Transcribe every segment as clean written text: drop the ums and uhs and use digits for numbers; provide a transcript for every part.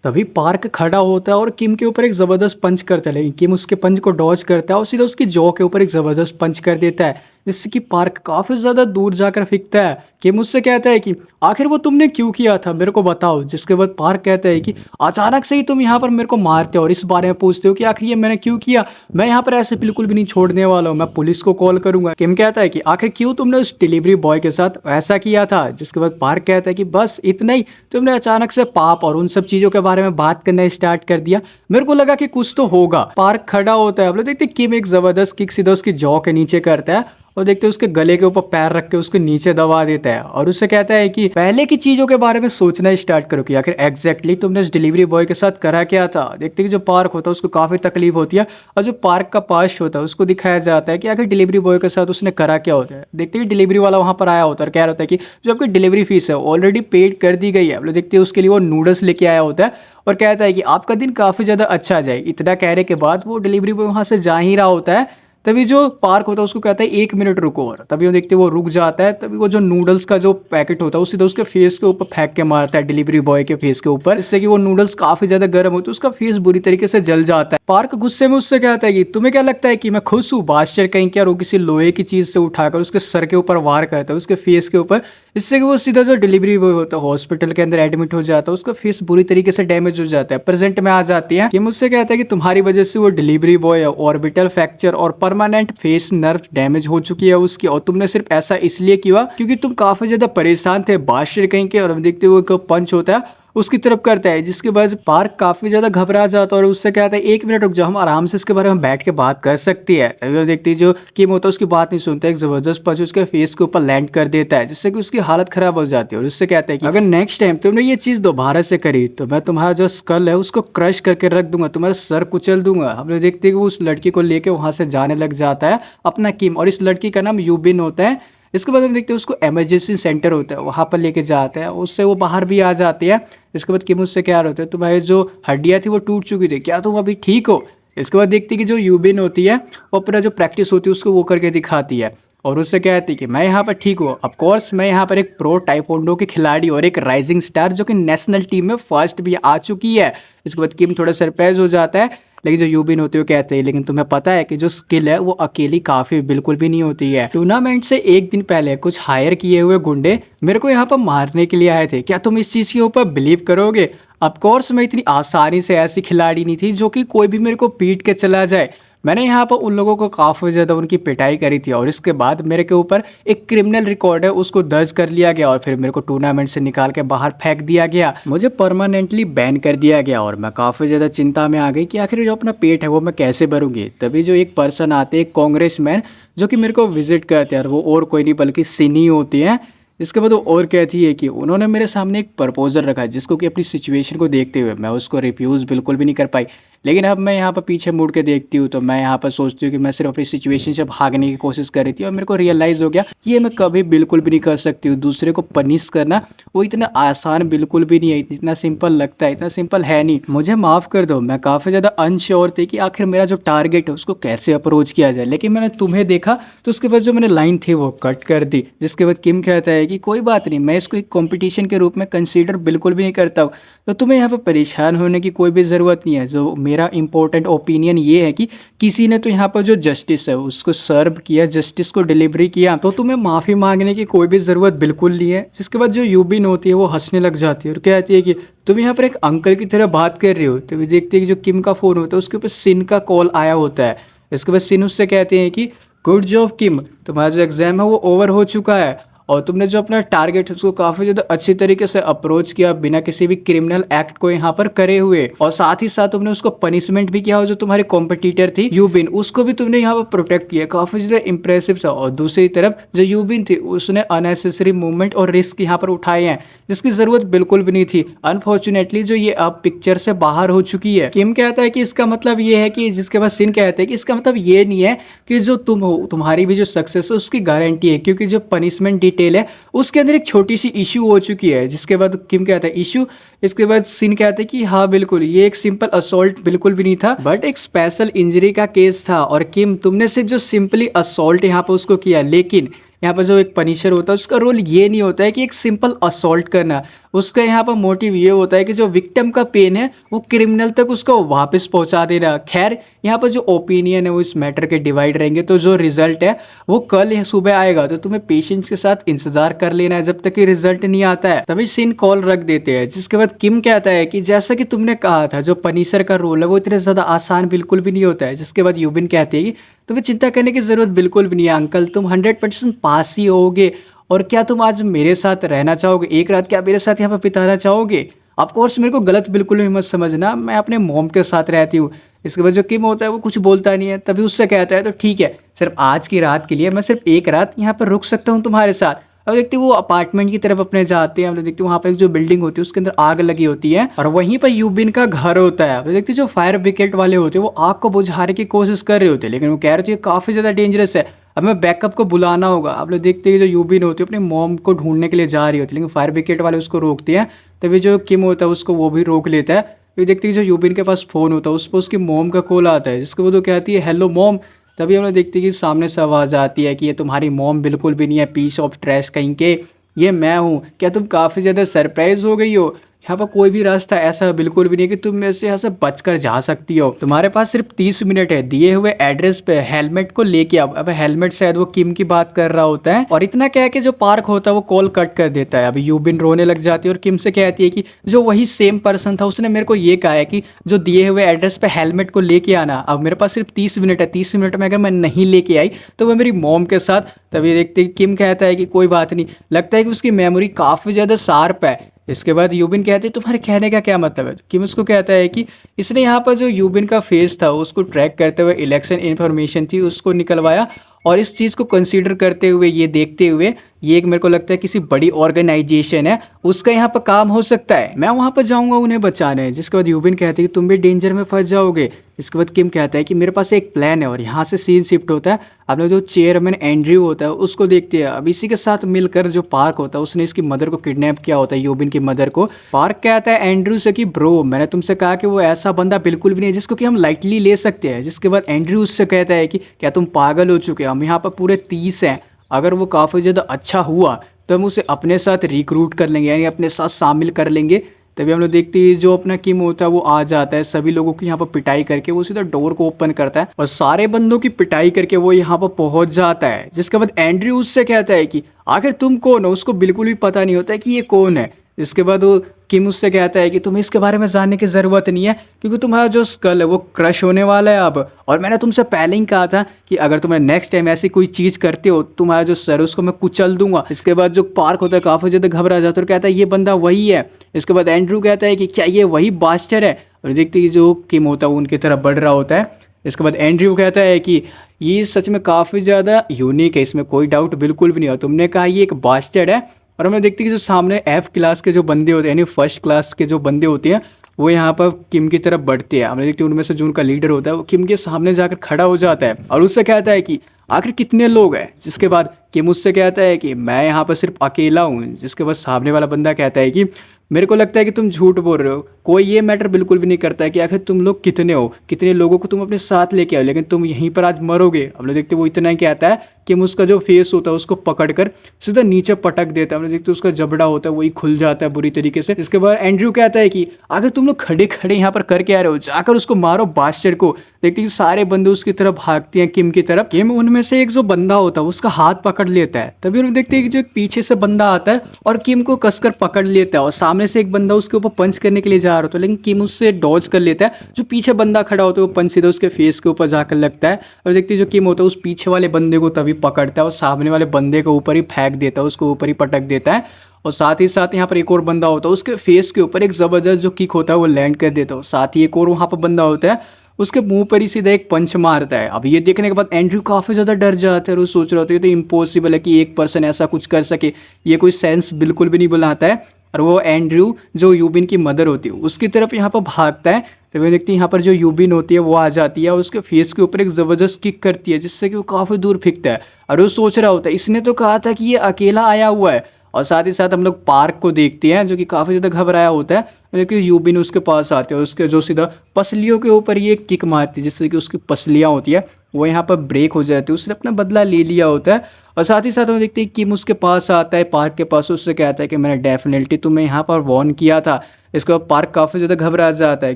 तभी पार्क खड़ा होता है और किम के ऊपर एक ज़बरदस्त पंच करता है, लेकिन किम उसके पंच को डॉज करता है और सीधा उसकी जॉ के ऊपर एक ज़बरदस्त पंच कर देता है, जिससे कि पार्क काफ़ी ज़्यादा दूर जाकर फेंकता है। किम उससे कहता है कि आखिर वो तुमने क्यों किया था, मेरे को बताओ। जिसके बाद पार्क कहता है कि अचानक से ही तुम यहाँ पर मेरे को मारते हो और इस बारे में पूछते हो कि आखिर ये मैंने क्यों किया। मैं यहाँ पर ऐसे बिल्कुल भी नहीं छोड़ने वाला हूँ, मैं पुलिस को कॉल करूंगा। किम कहता है कि आखिर क्यों तुमने उस डिलीवरी बॉय के साथ ऐसा किया था। जिसके बाद पार्क कहता है कि बस इतना ही, तुमने अचानक से पाप और उन सब चीजों के बारे में बात करना स्टार्ट कर दिया, मेरे को लगा कि कुछ तो होगा। पार्क खड़ा होता है, आप लोग देखते हैं किम एक जबरदस्त किक सीधा उसकी जॉ के नीचे करता है और देखते हैं उसके गले के ऊपर पैर रख के उसको नीचे दबा देता है और उससे कहता है कि पहले की चीजों के बारे में सोचना स्टार्ट करो कि आखिर एग्जैक्टली तुमने इस डिलीवरी बॉय के साथ करा क्या था। देखते हैं कि जो पार्क होता है उसको काफी तकलीफ होती है और जो पार्क का पास्ट होता है उसको दिखाया जाता है कि आखिर डिलीवरी बॉय के साथ उसने करा क्या होता है। देखते हैं डिलीवरी वाला वहां पर आया होता है और कह रहा होता है कि जो आपकी डिलीवरी फीस है ऑलरेडी पेड कर दी गई है। आप लोग देखते हैं उसके लिए वो नूडल्स लेके आया होता है और कहता है कि आपका दिन काफी ज्यादा अच्छा जाए। इतना कहने के बाद वो डिलीवरी बॉय वहां से जा ही रहा होता है, तभी जो पार्क होता है उसको कहता है 1 मिनट रुको, और तभी वो देखते हैं वो रुक जाता है। तभी वो जो नूडल्स का जो पैकेट होता है वो सीधा उसके फेस के ऊपर फेंक के मारता है डिलीवरी बॉय के फेस के ऊपर, इससे कि वो नूडल्स काफी ज्यादा गर्म होते हैं, उसका फेस बुरी तरीके से जल जाता है। पार्क गुस्से में उससे कहता है कि तुम्हें क्या लगता है कि मैं खुश हूँ, बादशाह कहीं क्या, वो किसी लोहे की चीज से उठाकर उसके सर के ऊपर वार करता है उसके फेस के ऊपर, इससे कि वो सीधा जो डिलीवरी बॉय होता है हॉस्पिटल के अंदर एडमिट हो जाता है, उसका फेस बुरी तरीके से डैमेज हो जाता है। प्रेजेंट में आ जाती है कि मुझसे कहता है कि तुम्हारी वजह से वो डिलीवरी बॉय ऑर्बिटल फ्रैक्चर और परमानेंट फेस नर्व डैमेज हो चुकी है उसकी, और तुमने सिर्फ ऐसा इसलिए किया क्योंकि तुम काफी ज्यादा परेशान थे बादशाह कहीं के। और हम देखते हुए पंच होता है उसकी तरफ करता है, जिसके बाद पार्क काफी ज्यादा घबरा जाता है और उससे कहता है 1 मिनट रुक जाओ, हम आराम से इसके बारे में बैठ के बात कर सकती है। तभी वो देखती है जो किम होता है उसकी बात नहीं सुनता, एक जबरदस्त पंच उसके फेस के ऊपर लैंड कर देता है, जिससे कि उसकी हालत खराब हो जाती है। और उससे कहता है कि अगर नेक्स्ट टाइम तुमने ये चीज दोबारा से करी तो मैं तुम्हारा जो स्कल है उसको क्रश करके रख दूंगा, तुम्हारा सर कुचल दूंगा। हम लोग देखते हैं कि वो उस लड़की को लेके वहां से जाने लग जाता है अपना किम, और इस लड़की का नाम यूबिन होता है। इसके बाद हम देखते हैं उसको इमरजेंसी सेंटर होता है वहाँ पर लेके जाते हैं, उससे वो बाहर भी आ जाती है। इसके बाद किम उससे क्या होता है, तुम्हारी जो हड्डियाँ थी वो टूट चुकी थी, क्या तुम अभी ठीक हो। इसके बाद देखती है कि जो यूबिन होती है वो अपना जो प्रैक्टिस होती है उसको वो करके दिखाती है और उससे कहती है कि मैं यहाँ पर ठीक हूँ। ऑफ कोर्स मैं यहाँ पर एक प्रो टाइकोंडो की खिलाड़ी और एक राइजिंग स्टार जो कि नेशनल टीम में फर्स्ट भी आ चुकी है। इसके बाद किम थोड़ा सरप्राइज हो जाता है, लेकिन जो यूबिन होती है वो कहते हैं लेकिन तुम्हें पता है कि जो स्किल है वो अकेली काफी बिल्कुल भी नहीं होती है। टूर्नामेंट से एक दिन पहले कुछ हायर किए हुए गुंडे मेरे को यहाँ पर मारने के लिए आए थे, क्या तुम इस चीज के ऊपर बिलीव करोगे। ऑफ कोर्स मैं इतनी आसानी से ऐसी खिलाड़ी नहीं थी जो कि कोई भी मेरे को पीट के चला जाए। मैंने यहाँ पर उन लोगों को काफ़ी ज़्यादा उनकी पिटाई करी थी और इसके बाद मेरे के ऊपर एक क्रिमिनल रिकॉर्ड है उसको दर्ज कर लिया गया और फिर मेरे को टूर्नामेंट से निकाल के बाहर फेंक दिया गया, मुझे परमानेंटली बैन कर दिया गया। और मैं काफ़ी ज़्यादा चिंता में आ गई कि आखिर जो अपना पेट है वो मैं कैसे भरूंगी। तभी जो एक पर्सन आते हैं, एक कांग्रेसमैन, जो कि मेरे को विजिट करते हैं, और वो और कोई नहीं बल्कि सिनी होती हैं। इसके बाद वो और कहती है कि उन्होंने मेरे सामने एक प्रपोजल रखा जिसको कि अपनी सिचुएशन को देखते हुए मैं उसको रिफ्यूज़ बिल्कुल भी नहीं कर पाई। लेकिन अब मैं यहाँ पर पीछे मुड़ के देखती हूँ तो मैं यहाँ पर सोचती हूँ कि मैं सिर्फ अपनी सिचुएशन से भागने की कोशिश कर रही थी और मेरे को रियलाइज़ हो गया कि ये मैं कभी बिल्कुल भी नहीं कर सकती हूँ। दूसरे को पनिश करना वो इतना आसान बिल्कुल भी नहीं है, इतना सिंपल लगता है, इतना सिंपल है नहीं। मुझे माफ़ कर दो, मैं काफ़ी ज़्यादा अनश्योर थी कि आखिर मेरा जो टारगेट है उसको कैसे अप्रोच किया जाए, लेकिन मैंने तुम्हें देखा तो उसके बाद जो मैंने लाइन थी वो कट कर दी। जिसके बाद किम कहता है कि कोई बात नहीं, मैं इसको एक कॉम्पिटिशन के रूप में कंसीडर बिल्कुल भी नहीं करता हूँ, तो तुम्हें यहाँ पर परेशान होने की कोई भी ज़रूरत नहीं है। जो मेरा इंपॉर्टेंट ओपिनियन ये है कि किसी ने तो यहाँ पर जो जस्टिस है उसको सर्व किया, जस्टिस को डिलीवरी किया, तो तुम्हें माफ़ी मांगने की कोई भी ज़रूरत बिल्कुल नहीं है। जिसके बाद जो यूबिन होती है वो हंसने लग जाती है और कहती है कि तुम यहाँ पर एक अंकल की तरह बात कर रही हो। तो भी देखती है कि जो किम का फ़ोन होता है उसके ऊपर सिन का कॉल आया होता है। इसके बाद सिन उससे कहते हैं कि गुड जॉब किम, तुम्हारा जो एग्ज़ाम है वो ओवर हो चुका है और तुमने जो अपना टारगेट है उसको काफ़ी ज़्यादा अच्छी तरीके से अप्रोच किया बिना किसी भी क्रिमिनल एक्ट को यहाँ पर करे हुए, और साथ ही साथ तुमने उसको पनिशमेंट भी किया। और जो तुम्हारी कॉम्पिटिटर थी यूबिन उसको भी तुमने यहाँ पर प्रोटेक्ट किया, काफ़ी ज़्यादा इंप्रेसिव था। और दूसरी तरफ जो यूबिन थी उसने अननेसेसरी मूवमेंट और रिस्क यहाँ पर उठाए हैं जिसकी ज़रूरत बिल्कुल भी नहीं थी। अनफॉर्चुनेटली जो ये अब पिक्चर से बाहर हो चुकी है। किम कहता है कि इसका मतलब ये है कि, जिसके बाद सिन कहते हैं कि इसका मतलब ये नहीं है कि जो तुम हो तुम्हारी भी जो सक्सेस है उसकी गारंटी है, क्योंकि जो पनिशमेंट डिटेल है उसके अंदर एक छोटी सी इशू हो चुकी है। जिसके बाद किम कहता है इशू, इसके बाद सिन कहते हैं कि हाँ बिल्कुल ये एक सिंपल असॉल्ट बिल्कुल भी नहीं था बट एक स्पेशल इंजरी का केस था। और किम तुमने सिर्फ जो सिंपली असॉल्ट यहाँ पर उसको किया, लेकिन यहाँ पर जो एक पनिशर होता है उसका रोल ये नहीं होता है कि एक सिंपल असॉल्ट करना, उसका यहाँ पर मोटिव ये होता है कि जो विक्टिम का पेन है वो क्रिमिनल तक उसको वापस पहुंचा देना। खैर यहाँ पर जो ओपिनियन है वो इस मैटर के डिवाइड रहेंगे, तो जो रिजल्ट है वो कल सुबह आएगा, तो तुम्हें पेशेंस के साथ इंतजार कर लेना है जब तक कि रिजल्ट नहीं आता है। तभी सीन कॉल रख देते हैं, जिसके बाद किम कहता है कि जैसा कि तुमने कहा था जो पनिशर का रोल है वो इतना ज्यादा आसान बिल्कुल भी नहीं होता है। जिसके बाद यूबिन कहती है कि तुम्हें चिंता करने की जरूरत बिल्कुल भी नहीं है अंकल, तुम 100% पास ही होगे। और क्या तुम आज मेरे साथ रहना चाहोगे, एक रात क्या मेरे साथ यहाँ पर बिताना चाहोगे? ऑफ कोर्स मेरे को गलत बिल्कुल भी मत समझना, मैं अपने मॉम के साथ रहती हूँ। इसके बाद जो किम होता है वो कुछ बोलता नहीं है, तभी उससे कहता है तो ठीक है, सिर्फ आज की रात के लिए मैं सिर्फ एक रात यहाँ पर रुक सकता हूँ तुम्हारे साथ। अब देखते वो अपार्टमेंट की तरफ अपने जाते हैं। हम लोग देखते हैं वहाँ पर एक जो बिल्डिंग होती है उसके अंदर आग लगी होती है और वहीं पर यूबिन का घर होता है। अब देखते जो फायर ब्रिगेड वाले होते हैं वो आग को बुझाने की कोशिश कर रहे होते हैं, लेकिन वो कह रहे थे ये काफी ज्यादा डेंजरस है, हमें बैकअप को बुलाना होगा। आप लोग देखते हैं जो यूबिन होती है अपनी मॉम को ढूंढने के लिए जा रही होती है, लेकिन फायर ब्रिगेड वाले उसको रोकते हैं। तभी जो किम होता है उसको वो भी रोक लेता है। फिर देखते हैं जो यूबिन के पास फोन होता है उस पर उसकी मॉम का कॉल आता है, जिसको वो तो कहती है हेलो मॉम। तभी हम लोग देखते हैं कि सामने से आवाज़ आती है कि ये तुम्हारी मॉम बिल्कुल भी नहीं है, पीस ऑफ ट्रैश कहीं के, ये मैं हूँ। क्या तुम काफ़ी ज़्यादा सरप्राइज हो गई हो? यहाँ पर कोई भी रास्ता ऐसा बिल्कुल भी नहीं कि तुम मेरे से यहाँ से बचकर जा सकती हो। तुम्हारे पास सिर्फ 30 मिनट है, दिए हुए एड्रेस पे हेलमेट को लेके आओ। अब हेलमेट शायद वो किम की बात कर रहा होता है और इतना क्या है कि जो पार्क होता है वो कॉल कट कर देता है। अभी यूबिन रोने लग जाती है और किम से कहती है कि जो वही सेम पर्सन था उसने मेरे को ये कहा है कि जो दिए हुए एड्रेस पे हेलमेट को लेके आना। अब मेरे पास सिर्फ 30 मिनट है, 30 मिनट में अगर मैं नहीं लेके आई तो वो मेरी मॉम के साथ। तभी देखते किम कहता है कि कोई बात नहीं, लगता है कि उसकी मेमोरी काफ़ी ज़्यादा शार्प है। इसके बाद यूबिन कहते हैं तुम्हारे कहने का क्या मतलब है? किम उसको कहता है कि इसने यहाँ पर जो यूबिन का फेस था उसको ट्रैक करते हुए इलेक्शन इन्फॉर्मेशन थी उसको निकलवाया, और इस चीज़ को कंसीडर करते हुए ये देखते हुए ये एक मेरे को लगता है किसी बड़ी ऑर्गेनाइजेशन है उसका यहाँ पर काम हो सकता है, मैं वहाँ पर जाऊँगा उन्हें बचाने। जिसके बाद यूबिन कहते हैं कि तुम भी डेंजर में फंस जाओगे। इसके बाद किम कहता है कि मेरे पास एक प्लान है, और यहाँ से सीन शिफ्ट होता है। आप लोग जो चेयरमैन एंड्रयू होता है उसको देखते हैं। अब इसी के साथ मिलकर जो पार्क होता है उसने इसकी मदर को किडनैप किया होता है, यूबिन की मदर को। पार्क कहता है एंड्रयू से कि ब्रो मैंने तुमसे कहा कि वो ऐसा बंदा बिल्कुल भी नहीं है जिसको कि हम लाइटली ले सकते हैं। जिसके बाद एंड्रयू उससे कहता है कि क्या तुम पागल हो चुके हो, हम यहाँ पर पूरे 30 हैं, अगर वो काफ़ी ज़्यादा अच्छा हुआ तो हम उसे अपने साथ रिक्रूट कर लेंगे, यानी अपने साथ शामिल कर लेंगे। तभी हम लोग देखते हैं जो अपना किम होता है वो आ जाता है, सभी लोगों की यहाँ पर पिटाई करके वो सीधा डोर को ओपन करता है और सारे बंदों की पिटाई करके वो यहाँ पर पहुंच जाता है। जिसके बाद एंड्रयू उससे कहता है कि आखिर तुम कौन हो, उसको बिल्कुल भी पता नहीं होता है कि ये कौन है। इसके बाद वो किम उससे कहता है कि तुम्हें इसके बारे में जानने की ज़रूरत नहीं है क्योंकि तुम्हारा जो स्कल है वो क्रश होने वाला है अब, और मैंने तुमसे पहले ही कहा था कि अगर तुम्हें नेक्स्ट टाइम ऐसी कोई चीज़ करते हो तुम्हारा जो सर उसको मैं कुचल दूंगा। इसके बाद जो पार्क होता है काफ़ी ज़्यादा घबरा जाता है और कहता है ये बंदा वही है। इसके बाद एंड्रू कहता है कि क्या ये वही बास्टर है, और देखते ही जो किम होता है वो उनकी तरफ बढ़ रहा होता है। इसके बाद एंड्रयू कहता है कि ये सच में काफ़ी ज़्यादा यूनिक है, इसमें कोई डाउट बिल्कुल भी नहीं हो, तुमने कहा ये एक बास्टर्ड है। और हमें देखते हैं कि जो सामने एफ क्लास के जो बंदे होते हैं यानी फर्स्ट क्लास के जो बंदे होते हैं वो यहाँ पर किम की तरफ बढ़ते हैं। हमें देखते हैं उनमें से जो उनका लीडर होता है वो किम के सामने जाकर खड़ा हो जाता है और उससे कहता है कि आखिर कितने लोग हैं। जिसके बाद किम उससे कहता है कि मैं यहाँ पर सिर्फ अकेला हूँ। जिसके बाद सामने वाला बंदा कहता है कि मेरे को लगता है कि तुम झूठ बोल रहे हो, कोई ये मैटर बिल्कुल भी नहीं करता है कि आखिर तुम लोग कितने हो, कितने लोगों को तुम अपने साथ लेके आओ, लेकिन तुम यहीं पर आज मरोगे। हम लोग देखते हैं वो इतना ही कहता है कि उसका जो फेस होता है उसको पकड़कर सीधा नीचे पटक देता है। हम लोग देखते हैं उसका जबड़ा होता है वही खुल जाता है बुरी तरीके से। इसके बाद एंड्रयू कहता है कि अगर तुम लोग खड़े खड़े यहाँ पर करके आ रहे हो जाकर उसको मारो बास्टर को। देखते हैं सारे बंदे उसकी तरफ भागते हैं किम की तरफ। किम उनमें से एक जो बंदा होता है उसका हाथ पकड़ लेता है। तभी हम देखते हैं कि जो एक पीछे से बंदा आता है और किम को कसकर पकड़ लेता है, और सामने से एक बंदा उसके ऊपर पंच करने के लिए जा रहा होता है, लेकिन किम उससे डॉज कर लेता है। जो पीछे बंदा खड़ा होता है वो पंच सीधा उसके फेस के ऊपर जाकर लगता है। और देखते हैं जो किम होता है उस पीछे वाले बंदे को तभी पकड़ता है और सामने वाले बंदे के ऊपर ही फेंक देता है, उसको ऊपर ही पटक देता है। और साथ ही साथ यहाँ पर एक और बंदा होता है उसके फेस के ऊपर एक जबरदस्त जो किक होता है वो लैंड कर देता है। साथ ही एक और वहाँ पर बंदा होता है उसके मुंह पर ही सीधा एक पंच मारता है। अब ये देखने के बाद एंड्रयू काफ़ी ज़्यादा डर जाता है और वो सोच रहा होता है तो इम्पॉसिबल है कि एक पर्सन ऐसा कुछ कर सके, ये कोई सेंस बिल्कुल भी नहीं बनाता है। और वो एंड्रयू जो यूबिन की मदर होती है उसकी तरफ यहाँ पर भागता है। तो वो देखती है यहाँ पर जो यूबिन होती है वो आ जाती है और उसके फेस के ऊपर एक ज़बरदस्त किक करती है जिससे कि वो काफ़ी दूर फेंकता है। और वो सोच रहा होता है इसने तो कहा था कि ये अकेला आया हुआ है। और साथ ही साथ हम लोग पार्क को देखते हैं जो कि काफ़ी ज़्यादा घबराया होता है, लेकिन यूबिन उसके पास आते हैं, उसके जो सीधा पसलियों के ऊपर ये किक मारती है जिससे कि उसकी पसलियाँ होती है वो यहाँ पर ब्रेक हो जाती है। उसने अपना बदला ले लिया होता है और साथ ही साथ हम देखते हैं किम उसके पास आता है, पार्क के पास, उससे कहता है कि मैंने डेफिनेटली तुम्हें यहाँ पर वार्न किया था। इसके बाद पार्क काफ़ी ज़्यादा घबरा जाता है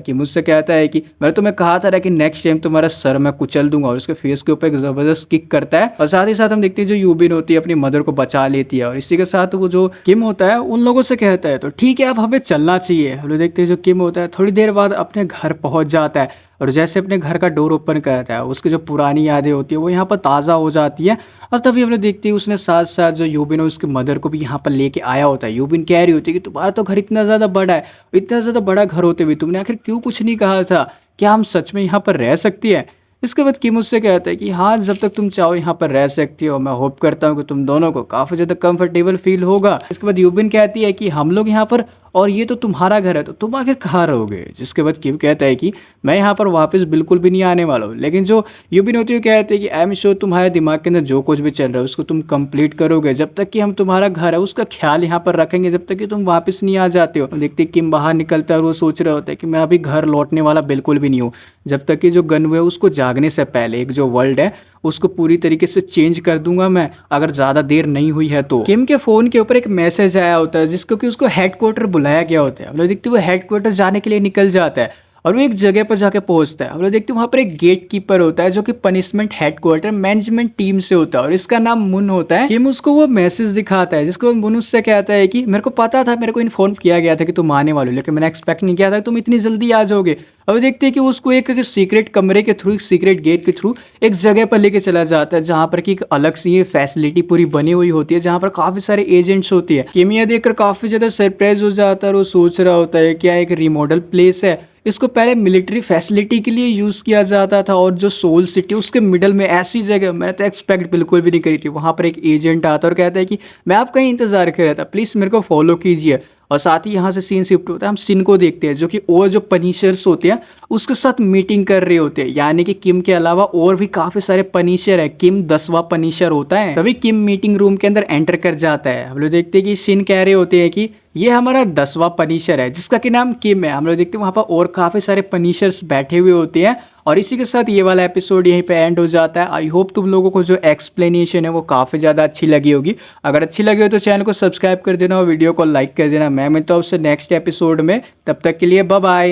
कि मुझसे कहता है कि मैंने तुम्हें कहा था ना कि नेक्स्ट टाइम तुम्हारा सर मैं कुचल दूंगा, और उसके फेस के ऊपर एक ज़बरदस्त किक करता है। और साथ ही साथ हम देखते हैं जो यूबिन होती है अपनी मदर को बचा लेती है, और इसी के साथ वो जो किम होता है उन लोगों से कहता है तो ठीक है अब हमें चलना चाहिए। हम लोग देखते हैं जो किम होता है थोड़ी देर बाद अपने घर पहुंच जाता है, और जैसे अपने घर का डोर ओपन करता है उसकी जो पुरानी यादें होती है वो यहाँ पर ताज़ा हो जाती है। और तभी हम लोग देखते हैं उसने साथ साथ जो यूबिन है उसकी मदर को भी यहाँ पर लेके आया होता है। यूबिन कह रही होती है कि तुम्हारा तो घर इतना ज़्यादा बड़ा है, इतना ज़्यादा बड़ा घर होते हुए तुमने आखिर क्यों कुछ नहीं कहा था, क्या हम सच में यहाँ पर रह सकती है। इसके बाद किम उससे कहता है कि हाँ जब तक तुम चाहो यहाँ पर रह सकती हो, मैं होप करता हूँ कि तुम दोनों को काफ़ी ज़्यादा कंफर्टेबल फील होगा। इसके बाद यूबिन कहती है कि हम लोग यहाँ पर, और ये तो तुम्हारा घर है तो तुम आखिर कहाँ रहोगे। जिसके बाद किम कहता है कि मैं यहाँ पर वापस बिल्कुल भी नहीं आने वाला हूँ। लेकिन जो यूबिन होती है कहते हैं कि आई एम श्योर तुम्हारे दिमाग के अंदर जो कुछ भी चल रहा है उसको तुम कंप्लीट करोगे, जब तक कि हम तुम्हारा घर है उसका ख्याल यहाँ पर रखेंगे, जब तक कि तुम वापस नहीं आ जाते हो। देखते किम बाहर निकलता है और वो सोच रहा होता है कि मैं अभी घर लौटने वाला बिल्कुल भी नहीं हूँ, जब तक कि जो गनवे है उसको जागने से पहले एक जो वर्ल्ड है उसको पूरी तरीके से चेंज कर दूंगा मैं, अगर ज़्यादा देर नहीं हुई है तो। किम के फ़ोन के ऊपर एक मैसेज आया होता है जिसको कि उसको हेडक्वार्टर बुलाया गया होता है। हम लोग देखते हैं वो हेडक्वार्टर जाने के लिए निकल जाता है और वो एक जगह पर जाके पहुंचता है। हम लोग देखते हैं वहाँ पर एक गेट कीपर होता है जो कि पनिशमेंट हेडक्वार्टर मैनेजमेंट टीम से होता है, और इसका नाम मुन होता है। किम उसको वो मैसेज दिखाता है जिसको मुन उससे कहता है कि मेरे को पता था, मेरे को इन्फॉर्म किया गया था कि तुम आने वाले हो, लेकिन मैंने एक्सपेक्ट नहीं किया था तुम इतनी जल्दी आ जाओगे। अब देखते हैं कि उसको एक सीक्रेट कमरे के थ्रू, एक सीक्रेट गेट के थ्रू एक जगह पर लेके चला जाता है जहाँ पर कि एक अलग सी ये फैसिलिटी पूरी बनी हुई होती है जहाँ पर काफी सारे एजेंट्स होती है। किम ये देखकर काफी ज्यादा सरप्राइज हो जाता है और वो सोच रहा होता है क्या एक रिमॉडल प्लेस है, इसको पहले मिलिट्री फैसिलिटी के लिए यूज़ किया जाता था, और जो सोल सिटी उसके मिडल में ऐसी जगह मैंने तो एक्सपेक्ट बिल्कुल भी नहीं करी थी। वहाँ पर एक एजेंट आता है और कहता है कि मैं आपका ही इंतज़ार कर रहा था, प्लीज़ मेरे को फॉलो कीजिए। और साथ ही यहाँ से सीन शिफ्ट होता है, हम सिन को देखते हैं जो कि और जो पनिशर्स होते हैं उसके साथ मीटिंग कर रहे होते हैं, यानी कि किम के अलावा और भी काफ़ी सारे पनिशर है। किम 10वां पनिशर होता है। तभी किम मीटिंग रूम के अंदर एंटर कर जाता है। हम लोग देखते हैं कि सिन कह रहे होते हैं कि ये हमारा 10वां पनिशर है जिसका कि नाम किम है। हम लोग देखते हैं वहाँ पर और काफ़ी सारे पनिशर्स बैठे हुए होते हैं। और इसी के साथ ये वाला एपिसोड यहीं पे एंड हो जाता है। आई होप तुम लोगों को जो एक्सप्लेनेशन है वो काफ़ी ज़्यादा अच्छी लगी होगी। अगर अच्छी लगी हो तो चैनल को सब्सक्राइब कर देना और वीडियो को लाइक कर देना। मैं मिलता हूँ उससे नेक्स्ट एपिसोड में, तब तक के लिए बाय बाय।